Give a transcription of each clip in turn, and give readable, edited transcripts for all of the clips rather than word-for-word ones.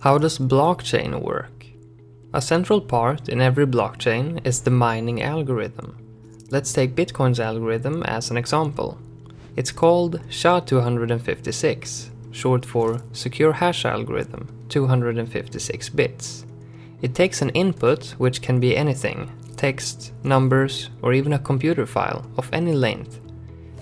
How does blockchain work? A central part in every blockchain is the mining algorithm. Let's take Bitcoin's algorithm as an example. It's called SHA-256, short for Secure Hash Algorithm, 256 bits. It takes an input, which can be anything, text, numbers, or even a computer file of any length.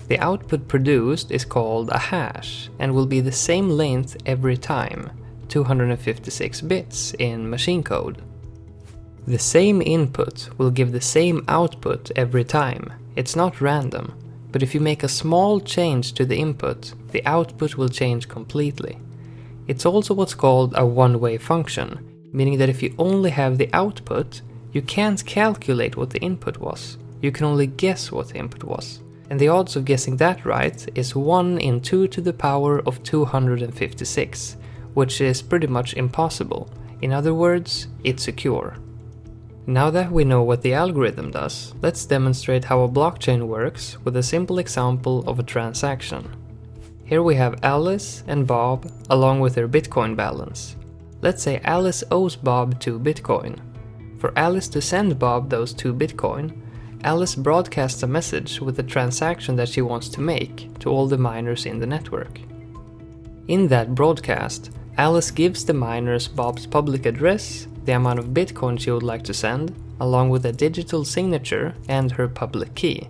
The output produced is called a hash and will be the same length every time, 256 bits in machine code. The same input will give the same output every time. It's not random, but if you make a small change to the input, the output will change completely. It's also what's called a one-way function, meaning that if you only have the output, you can't calculate what the input was. You can only guess what the input was. And the odds of guessing that right is 1 in 2 to the power of 256, which is pretty much impossible. In other words, it's secure. Now that we know what the algorithm does, let's demonstrate how a blockchain works with a simple example of a transaction. Here we have Alice and Bob along with their Bitcoin balance. Let's say Alice owes Bob 2 Bitcoin. For Alice to send Bob those 2 Bitcoin, Alice broadcasts a message with the transaction that she wants to make to all the miners in the network. In that broadcast, Alice gives the miners Bob's public address, the amount of Bitcoin she would like to send, along with a digital signature and her public key.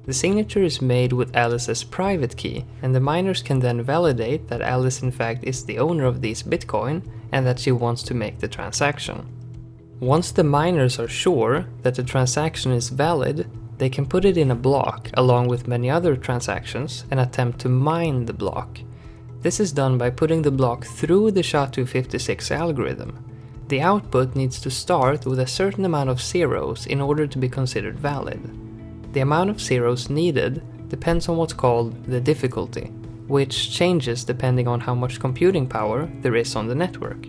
The signature is made with Alice's private key, and the miners can then validate that Alice in fact is the owner of these Bitcoin and that she wants to make the transaction. Once the miners are sure that the transaction is valid, they can put it in a block along with many other transactions and attempt to mine the block. This is done by putting the block through the SHA-256 algorithm. The output needs to start with a certain amount of zeros in order to be considered valid. The amount of zeros needed depends on what's called the difficulty, which changes depending on how much computing power there is on the network.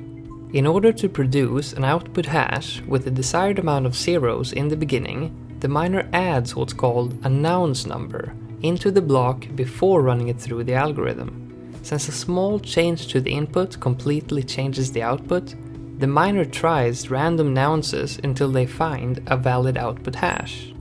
In order to produce an output hash with the desired amount of zeros in the beginning, the miner adds what's called a nonce number into the block before running it through the algorithm. Since a small change to the input completely changes the output, the miner tries random nonces until they find a valid output hash.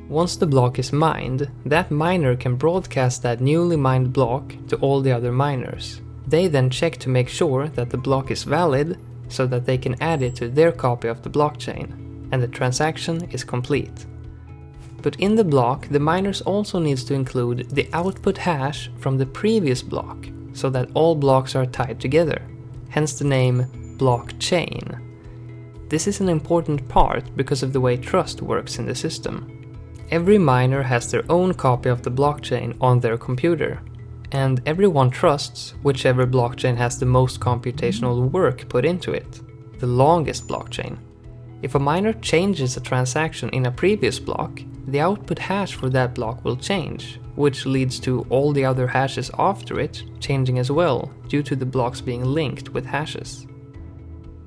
Once the block is mined, that miner can broadcast that newly mined block to all the other miners. They then check to make sure that the block is valid so that they can add it to their copy of the blockchain, and the transaction is complete. But in the block, the miners also needs to include the output hash from the previous block so that all blocks are tied together, hence the name blockchain. This is an important part because of the way trust works in the system. Every miner has their own copy of the blockchain on their computer, and everyone trusts whichever blockchain has the most computational work put into it, the longest blockchain. If a miner changes a transaction in a previous block, the output hash for that block will change, which leads to all the other hashes after it changing as well, due to the blocks being linked with hashes.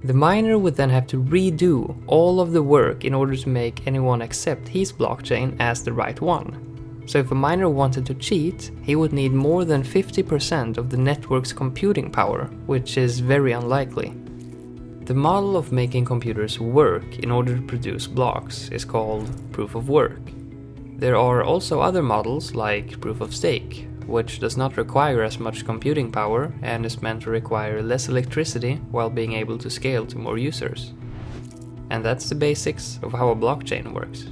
The miner would then have to redo all of the work in order to make anyone accept his blockchain as the right one. So if a miner wanted to cheat, he would need more than 50% of the network's computing power, which is very unlikely. The model of making computers work in order to produce blocks is called proof of work. There are also other models like proof of stake, which does not require as much computing power and is meant to require less electricity while being able to scale to more users. And that's the basics of how a blockchain works.